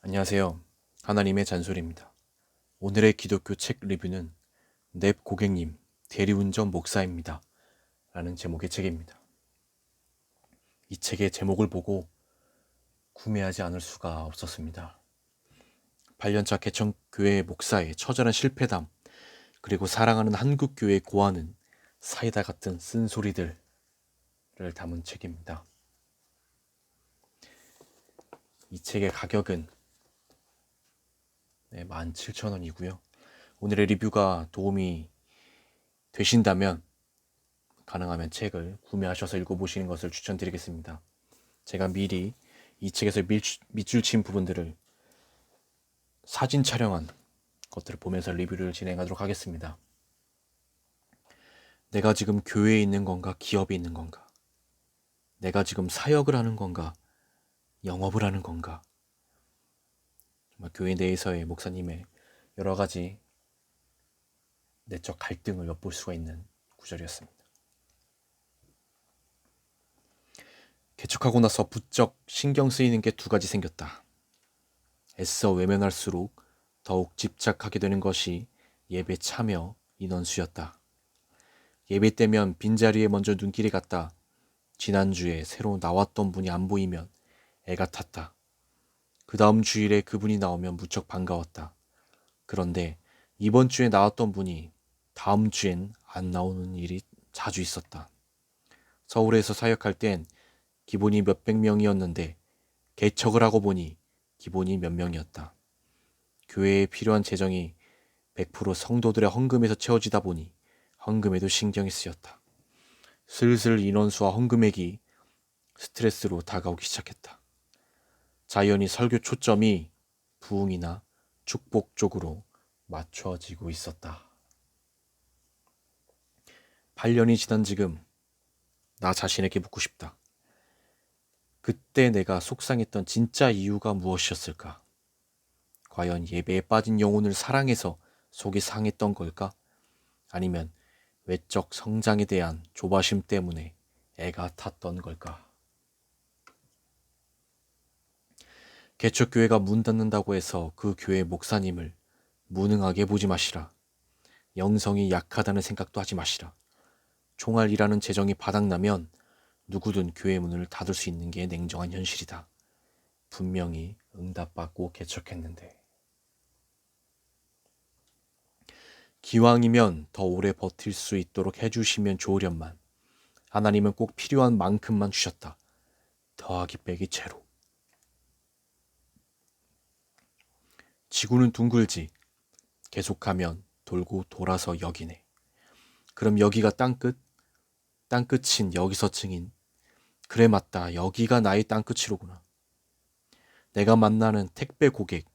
안녕하세요. 하나님의 잔소리입니다. 오늘의 기독교 책 리뷰는 넵 고객님, 대리운전 목사입니다. 라는 제목의 책입니다. 이 책의 제목을 보고 구매하지 않을 수가 없었습니다. 8년차 개천교회 목사의 처절한 실패담, 그리고 사랑하는 한국교회의 고하는 사이다 같은 쓴소리들을 담은 책입니다. 이 책의 가격은 17,000원이고요. 오늘의 리뷰가 도움이 되신다면 가능하면 책을 구매하셔서 읽어보시는 것을 추천드리겠습니다. 제가 미리 이 책에서 밑줄 친 부분들을 사진 촬영한 것들을 보면서 리뷰를 진행하도록 하겠습니다. 내가 지금 교회에 있는 건가, 기업에 있는 건가? 내가 지금 사역을 하는 건가, 영업을 하는 건가? 정말 교회 내에서의 목사님의 여러 가지 내적 갈등을 엿볼 수가 있는 구절이었습니다. 개척하고 나서 부쩍 신경 쓰이는 게 두 가지 생겼다. 애써 외면할수록 더욱 집착하게 되는 것이 예배 참여 인원수였다. 예배 때면 빈자리에 먼저 눈길이 갔다. 지난주에 새로 나왔던 분이 안 보이면 애가 탔다. 그 다음 주일에 그분이 나오면 무척 반가웠다. 그런데 이번 주에 나왔던 분이 다음 주엔 안 나오는 일이 자주 있었다. 서울에서 사역할 땐 기본이 몇백 명이었는데 개척을 하고 보니 기본이 몇 명이었다. 교회에 필요한 재정이 100% 성도들의 헌금에서 채워지다 보니 헌금에도 신경이 쓰였다. 슬슬 인원수와 헌금액이 스트레스로 다가오기 시작했다. 자연히 설교 초점이 부흥이나 축복 쪽으로 맞춰지고 있었다. 8년이 지난 지금 나 자신에게 묻고 싶다. 그때 내가 속상했던 진짜 이유가 무엇이었을까? 과연 예배에 빠진 영혼을 사랑해서 속이 상했던 걸까? 아니면 외적 성장에 대한 조바심 때문에 애가 탔던 걸까? 개척교회가 문 닫는다고 해서 그 교회 목사님을 무능하게 보지 마시라. 영성이 약하다는 생각도 하지 마시라. 총알이라는 재정이 바닥나면 누구든 교회 문을 닫을 수 있는 게 냉정한 현실이다. 분명히 응답받고 개척했는데. 기왕이면 더 오래 버틸 수 있도록 해주시면 좋으련만 하나님은 꼭 필요한 만큼만 주셨다. 더하기 빼기 제로. 지구는 둥글지. 계속하면 돌고 돌아서 여기네. 그럼 여기가 땅끝? 땅끝인 여기서 증인. 그래 맞다. 여기가 나의 땅끝이로구나. 내가 만나는 택배 고객,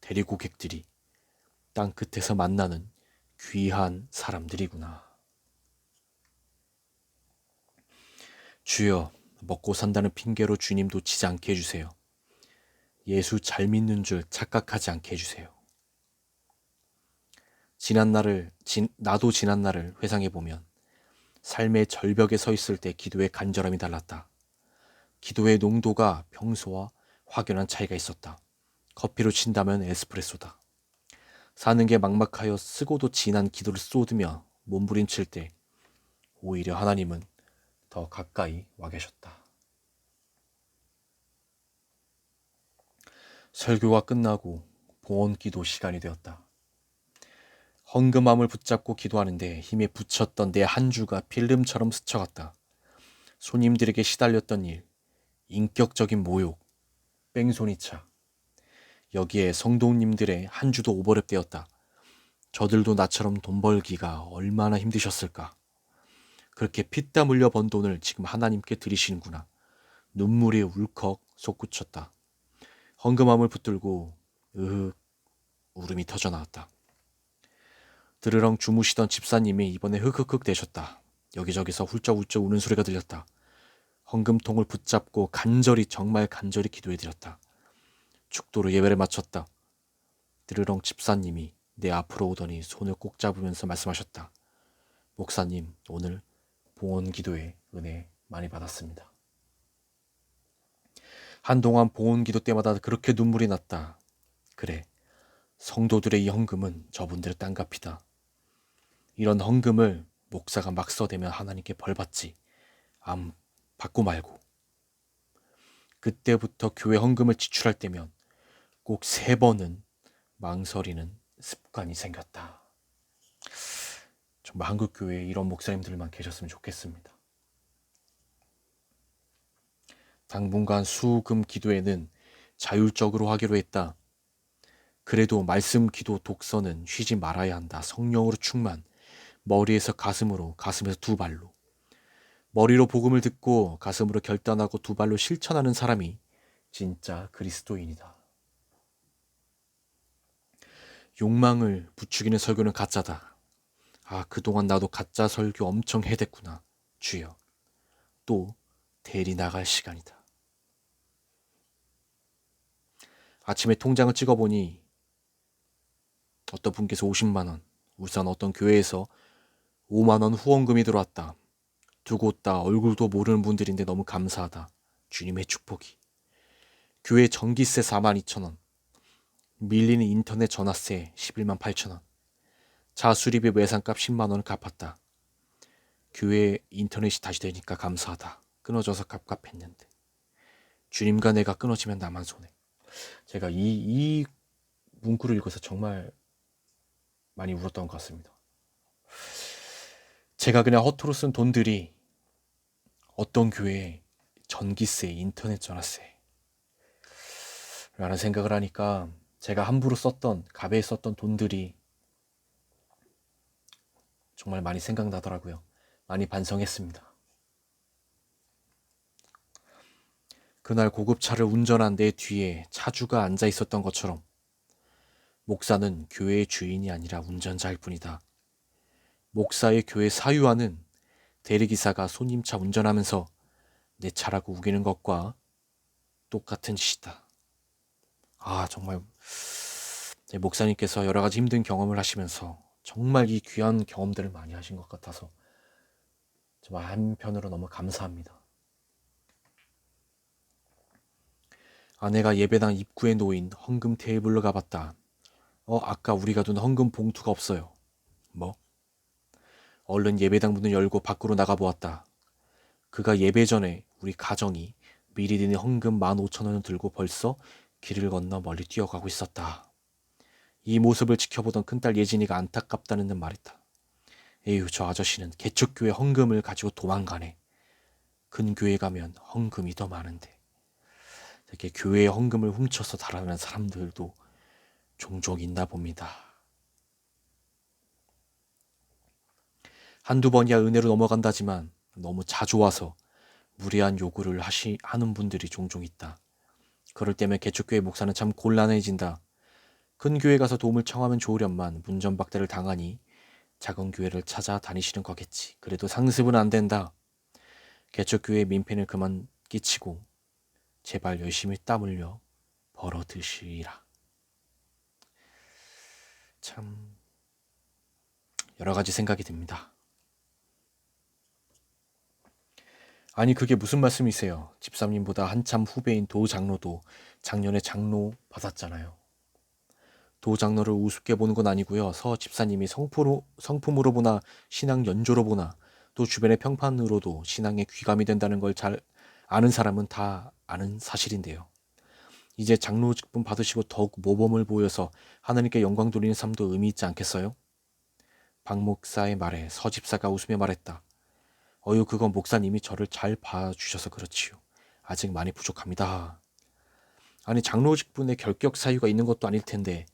대리 고객들이 땅끝에서 만나는 귀한 사람들이구나. 주여, 먹고 산다는 핑계로 주님 놓치지 않게 해주세요. 예수 잘 믿는 줄 착각하지 않게 해주세요. 나도 지난 날을 회상해보면 삶의 절벽에 서 있을 때 기도의 간절함이 달랐다. 기도의 농도가 평소와 확연한 차이가 있었다. 커피로 친다면 에스프레소다. 사는 게 막막하여 쓰고도 진한 기도를 쏟으며 몸부림칠 때 오히려 하나님은 더 가까이 와 계셨다. 설교가 끝나고 봉헌기도 시간이 되었다. 헌금함을 붙잡고 기도하는데 힘에 부쳤던 내 한 주가 필름처럼 스쳐갔다. 손님들에게 시달렸던 일, 인격적인 모욕, 뺑소니차. 여기에 성도님들의 한 주도 오버랩되었다. 저들도 나처럼 돈 벌기가 얼마나 힘드셨을까. 그렇게 피땀 흘려 번 돈을 지금 하나님께 드리시는구나. 눈물이 울컥 솟구쳤다. 헌금함을 붙들고 으흑 울음이 터져 나왔다. 드르렁 주무시던 집사님이 이번에 흑흑흑 대셨다. 여기저기서 훌쩍훌쩍 우는 소리가 들렸다. 헌금통을 붙잡고 정말 간절히 기도해드렸다. 축도로 예배를 마쳤다. 드르렁 집사님이 내 앞으로 오더니 손을 꼭 잡으면서 말씀하셨다. 목사님, 오늘 봉헌 기도에 은혜 많이 받았습니다. 한동안 봉헌 기도 때마다 그렇게 눈물이 났다. 그래, 성도들의 이 헌금은 저분들의 땅값이다. 이런 헌금을 목사가 막 써대면 하나님께 벌받지. 안 받고 말고. 그때부터 교회 헌금을 지출할 때면 꼭 3번은 망설이는 습관이 생겼다. 정말 한국교회에 이런 목사님들만 계셨으면 좋겠습니다. 당분간 수금 기도에는 자율적으로 하기로 했다. 그래도 말씀 기도 독서는 쉬지 말아야 한다. 성령으로 충만. 머리에서 가슴으로, 가슴에서 2발로. 머리로 복음을 듣고 가슴으로 결단하고 2발로 실천하는 사람이 진짜 그리스도인이다. 욕망을 부추기는 설교는 가짜다. 아, 그동안 나도 가짜 설교 엄청 해댔구나. 주여, 또 대리 나갈 시간이다. 아침에 통장을 찍어보니 어떤 분께서 50만 원, 울산 어떤 교회에서 5만 원 후원금이 들어왔다. 두 곳 다 얼굴도 모르는 분들인데 너무 감사하다. 주님의 축복이. 교회 전기세 42,000원, 밀리는 인터넷 전화세 11만 8천원, 차 수리비 외상값 10만 원을 갚았다. 교회 인터넷이 다시 되니까 감사하다. 끊어져서 갑갑했는데 주님과 내가 끊어지면 나만 손해. 제가 이 문구를 읽어서 정말 많이 울었던 것 같습니다. 제가 그냥 허투루 쓴 돈들이 어떤 교회에 전기세, 인터넷 전화세 라는 생각을 하니까 제가 함부로 썼던, 가베에 썼던 돈들이 정말 많이 생각나더라고요. 많이 반성했습니다. 그날 고급차를 운전한 내 뒤에 차주가 앉아 있었던 것처럼 목사는 교회의 주인이 아니라 운전자일 뿐이다. 목사의 교회 사유화는 대리기사가 손님차 운전하면서 내 차라고 우기는 것과 똑같은 짓이다. 아, 정말 목사님께서 여러 가지 힘든 경험을 하시면서 정말 이 귀한 경험들을 많이 하신 것 같아서 정말 한편으로 너무 감사합니다. 아내가 예배당 입구에 놓인 헌금 테이블로 가봤다. 아까 우리가 둔 헌금 봉투가 없어요. 뭐? 얼른 예배당 문을 열고 밖으로 나가보았다. 그가 예배 전에 우리 가정이 미리 드린 헌금 15,000원을 들고 벌써 길을 건너 멀리 뛰어가고 있었다. 이 모습을 지켜보던 큰딸 예진이가 안타깝다는 듯 말했다. 에휴, 저 아저씨는 개척교회 헌금을 가지고 도망가네. 큰 교회 가면 헌금이 더 많은데. 이렇게 교회의 헌금을 훔쳐서 달아나는 사람들도 종종 있나 봅니다. 한두 번이야 은혜로 넘어간다지만 너무 자주 와서 무리한 요구를 하는 분들이 종종 있다. 그럴 때면 개척교회 목사는 참 곤란해진다. 큰 교회 가서 도움을 청하면 좋으련만 문전박대를 당하니 작은 교회를 찾아 다니시는 거겠지. 그래도 상습은 안 된다. 개척교회의 민폐는 그만 끼치고 제발 열심히 땀 흘려 벌어 드시라. 참 여러 가지 생각이 듭니다. 아니, 그게 무슨 말씀이세요? 집사님보다 한참 후배인 도 장로도 작년에 장로 받았잖아요. 도 장로를 우습게 보는 건 아니고요. 서 집사님이 성품으로 보나 신앙 연조로 보나 또 주변의 평판으로도 신앙에 귀감이 된다는 걸 잘 아는 사람은 다 아는 사실인데요. 이제 장로 직분 받으시고 더욱 모범을 보여서 하나님께 영광 돌리는 삶도 의미 있지 않겠어요? 박 목사의 말에 서 집사가 웃으며 말했다. 어휴, 그건 목사님이 저를 잘 봐주셔서 그렇지요. 아직 많이 부족합니다. 아니, 장로 직분에 결격 사유가 있는 것도 아닐 텐데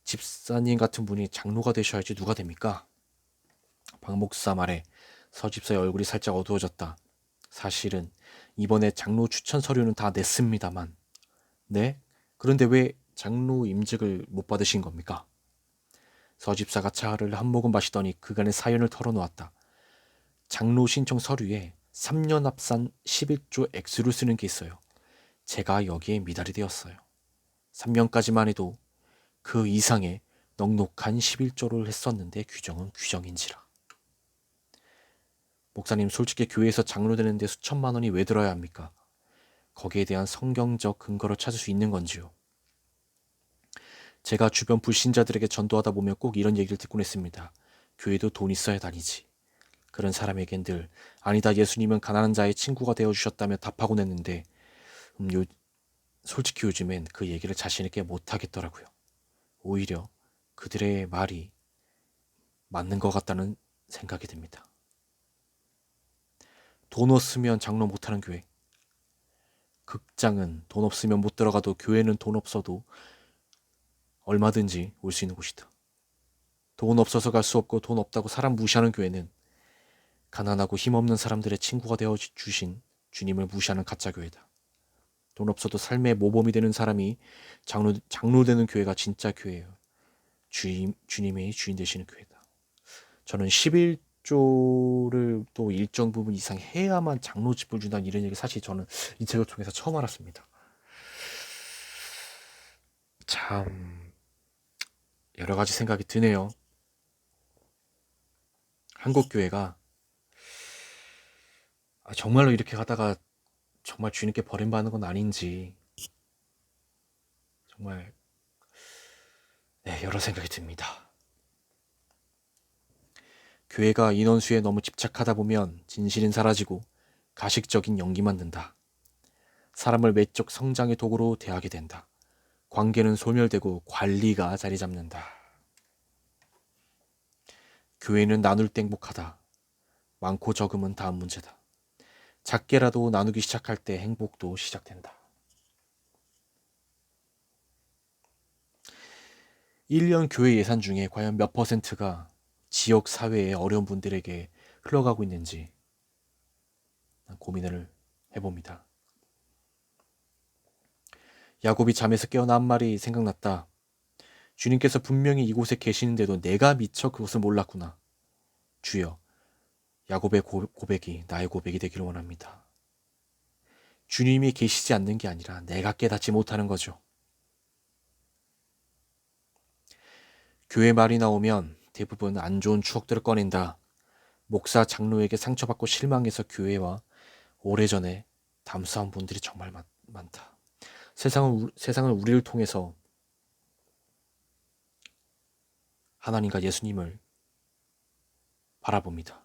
집사님 같은 분이 장로가 되셔야지 누가 됩니까? 박 목사 말에 서 집사의 얼굴이 살짝 어두워졌다. 사실은 이번에 장로 추천 서류는 다 냈습니다만. 네? 그런데 왜 장로 임직을 못 받으신 겁니까? 서 집사가 차를 한 모금 마시더니 그간의 사연을 털어놓았다. 장로 신청 서류에 3년 합산 11조 액수를 쓰는 게 있어요. 제가 여기에 미달이 되었어요. 3년까지만 해도 그 이상의 넉넉한 11조를 했었는데 규정은 규정인지라. 목사님, 솔직히 교회에서 장로 되는데 수천만 원이 왜 들어야 합니까? 거기에 대한 성경적 근거를 찾을 수 있는 건지요? 제가 주변 불신자들에게 전도하다 보면 꼭 이런 얘기를 듣곤 했습니다. 교회도 돈 있어야 다니지. 그런 사람에겐 늘 아니다, 예수님은 가난한 자의 친구가 되어주셨다며 답하곤 했는데 솔직히 요즘엔 그 얘기를 자신 있게 못하겠더라고요. 오히려 그들의 말이 맞는 것 같다는 생각이 듭니다. 돈 없으면 장로 못하는 교회. 극장은 돈 없으면 못 들어가도 교회는 돈 없어도 얼마든지 올 수 있는 곳이다. 돈 없어서 갈 수 없고 돈 없다고 사람 무시하는 교회는 가난하고 힘없는 사람들의 친구가 되어주신 주님을 무시하는 가짜 교회다. 돈 없어도 삶의 모범이 되는 사람이 장로 되는 교회가 진짜 교회예요. 주님의 주인 되시는 교회다. 저는 11조를 또 일정 부분 이상 해야만 장로직을 준다는 이런 얘기 사실 저는 이 책을 통해서 처음 알았습니다. 참 여러 가지 생각이 드네요. 한국 교회가 정말로 이렇게 가다가 정말 주님께 버림받는 건 아닌지 정말 여러 생각이 듭니다. 교회가 인원수에 너무 집착하다 보면 진실은 사라지고 가식적인 연기만 든다. 사람을 외적 성장의 도구로 대하게 된다. 관계는 소멸되고 관리가 자리 잡는다. 교회는 나눌 때 행복하다. 많고 적음은 다음 문제다. 작게라도 나누기 시작할 때 행복도 시작된다. 1년 교회 예산 중에 과연 몇 퍼센트가 지역 사회의 어려운 분들에게 흘러가고 있는지 고민을 해봅니다. 야곱이 잠에서 깨어나 한 말이 생각났다. 주님께서 분명히 이곳에 계시는데도 내가 미처 그것을 몰랐구나. 주여, 야곱의 고백이 나의 고백이 되기를 원합니다. 주님이 계시지 않는 게 아니라 내가 깨닫지 못하는 거죠. 교회 말이 나오면 대부분 안 좋은 추억들을 꺼낸다. 목사 장로에게 상처받고 실망해서 교회와 오래전에 담수한 분들이 정말 많다. 세상은 우리를 통해서 하나님과 예수님을 바라봅니다.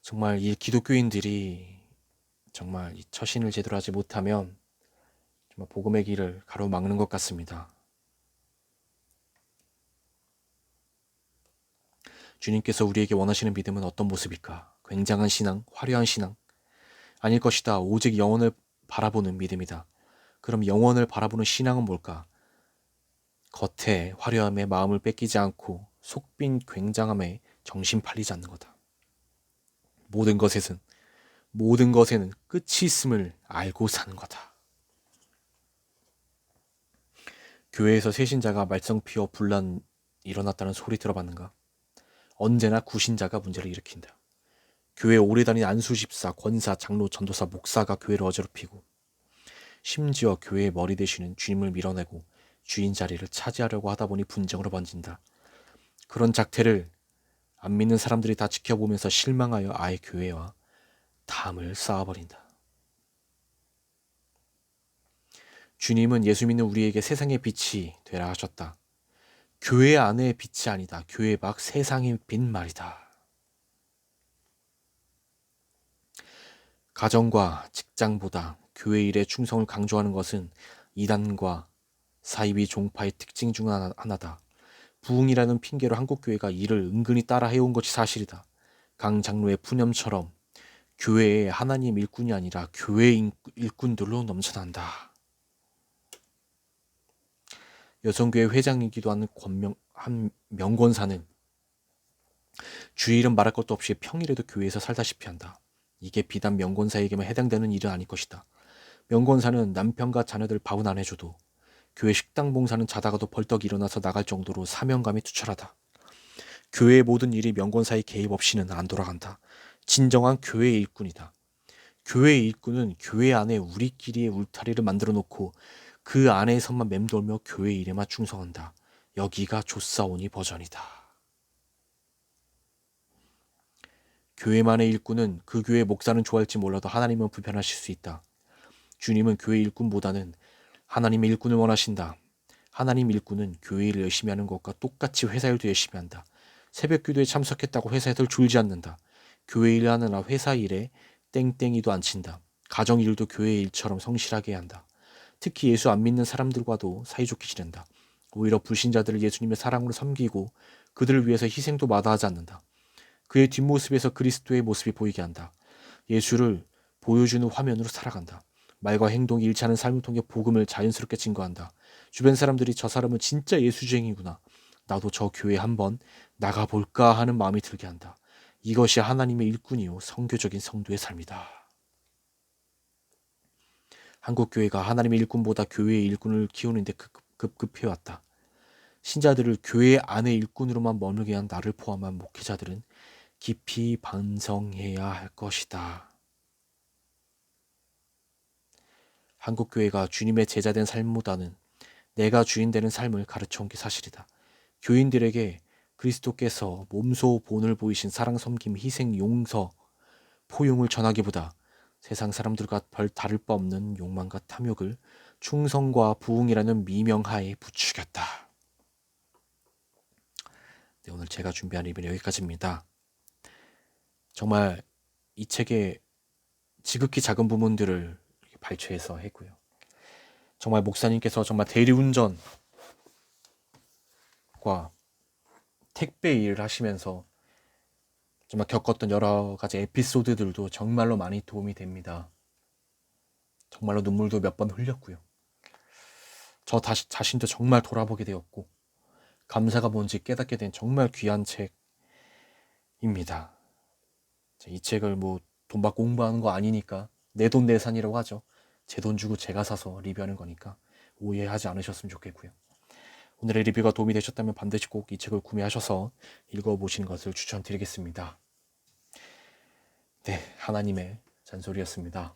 정말 이 기독교인들이 정말 이 처신을 제대로 하지 못하면 정말 복음의 길을 가로막는 것 같습니다. 주님께서 우리에게 원하시는 믿음은 어떤 모습일까? 굉장한 신앙, 화려한 신앙? 아닐 것이다. 오직 영혼을 바라보는 믿음이다. 그럼 영혼을 바라보는 신앙은 뭘까? 겉에 화려함에 마음을 뺏기지 않고 속빈 굉장함에 정신 팔리지 않는 거다. 모든 것에는 끝이 있음을 알고 사는 거다. 교회에서 새신자가 말썽 피워 분란 일어났다는 소리 들어봤는가? 언제나 구신자가 문제를 일으킨다. 교회 오래 다닌 안수 집사, 권사, 장로, 전도사, 목사가 교회를 어지럽히고 심지어 교회의 머리 되시는 주님을 밀어내고 주인 자리를 차지하려고 하다 보니 분쟁으로 번진다. 그런 작태를 안 믿는 사람들이 다 지켜보면서 실망하여 아예 교회와 담을 쌓아버린다. 주님은 예수 믿는 우리에게 세상의 빛이 되라 하셨다. 교회 안의 빛이 아니다. 교회 밖 세상의 빛 말이다. 가정과 직장보다 교회 일에 충성을 강조하는 것은 이단과 사이비 종파의 특징 중 하나다. 부흥이라는 핑계로 한국교회가 이를 은근히 따라 해온 것이 사실이다. 강 장로의 푸념처럼 교회에 하나님 일꾼이 아니라 교회 일꾼들로 넘쳐난다. 여성교회 회장이기도 하는 한 명권사는 주일은 말할 것도 없이 평일에도 교회에서 살다시피 한다. 이게 비단 명권사에게만 해당되는 일은 아닐 것이다. 명권사는 남편과 자녀들 밥은 안 해줘도 교회 식당 봉사는 자다가도 벌떡 일어나서 나갈 정도로 사명감이 투철하다. 교회의 모든 일이 명권사의 개입 없이는 안 돌아간다. 진정한 교회의 일꾼이다. 교회의 일꾼은 교회 안에 우리끼리의 울타리를 만들어 놓고 그 안에서만 맴돌며 교회 일에만 충성한다. 여기가 조사오니 버전이다. 교회만의 일꾼은 그 교회 목사는 좋아할지 몰라도 하나님은 불편하실 수 있다. 주님은 교회 일꾼보다는 하나님의 일꾼을 원하신다. 하나님 일꾼은 교회 일을 열심히 하는 것과 똑같이 회사 일도 열심히 한다. 새벽 기도에 참석했다고 회사에서 졸지 않는다. 교회 일 하느라 회사 일에 땡땡이도 안 친다. 가정 일도 교회 일처럼 성실하게 해야 한다. 특히 예수 안 믿는 사람들과도 사이좋게 지낸다. 오히려 불신자들을 예수님의 사랑으로 섬기고 그들을 위해서 희생도 마다하지 않는다. 그의 뒷모습에서 그리스도의 모습이 보이게 한다. 예수를 보여주는 화면으로 살아간다. 말과 행동이 일치하는 삶을 통해 복음을 자연스럽게 증거한다. 주변 사람들이 저 사람은 진짜 예수쟁이구나. 나도 저 교회 한번 나가볼까 하는 마음이 들게 한다. 이것이 하나님의 일꾼이요 성교적인 성도의 삶이다. 한국교회가 하나님의 일꾼보다 교회의 일꾼을 키우는데 급급해왔다. 신자들을 교회 안의 일꾼으로만 머물게 한 나를 포함한 목회자들은 깊이 반성해야 할 것이다. 한국교회가 주님의 제자된 삶보다는 내가 주인 되는 삶을 가르쳐온 게 사실이다. 교인들에게 그리스도께서 몸소 본을 보이신 사랑, 섬김, 희생, 용서, 포용을 전하기보다 세상 사람들과 별 다를 바 없는 욕망과 탐욕을 충성과 부흥이라는 미명하에 부추겼다. 네, 오늘 제가 준비한 리뷰는 여기까지입니다. 정말 이 책의 지극히 작은 부분들을 발췌해서 했고요. 정말 목사님께서 정말 대리운전과 택배 일을 하시면서 정말 겪었던 여러 가지 에피소드들도 정말로 많이 도움이 됩니다. 정말로 눈물도 몇 번 흘렸고요. 저 자신도 정말 돌아보게 되었고 감사가 뭔지 깨닫게 된 정말 귀한 책입니다. 이 책을 뭐 돈 받고 공부하는 거 아니니까 내돈내산이라고 하죠. 제 돈 주고 제가 사서 리뷰하는 거니까 오해하지 않으셨으면 좋겠고요. 오늘의 리뷰가 도움이 되셨다면 반드시 꼭 이 책을 구매하셔서 읽어보시는 것을 추천드리겠습니다. 네, 하나님의 잔소리였습니다.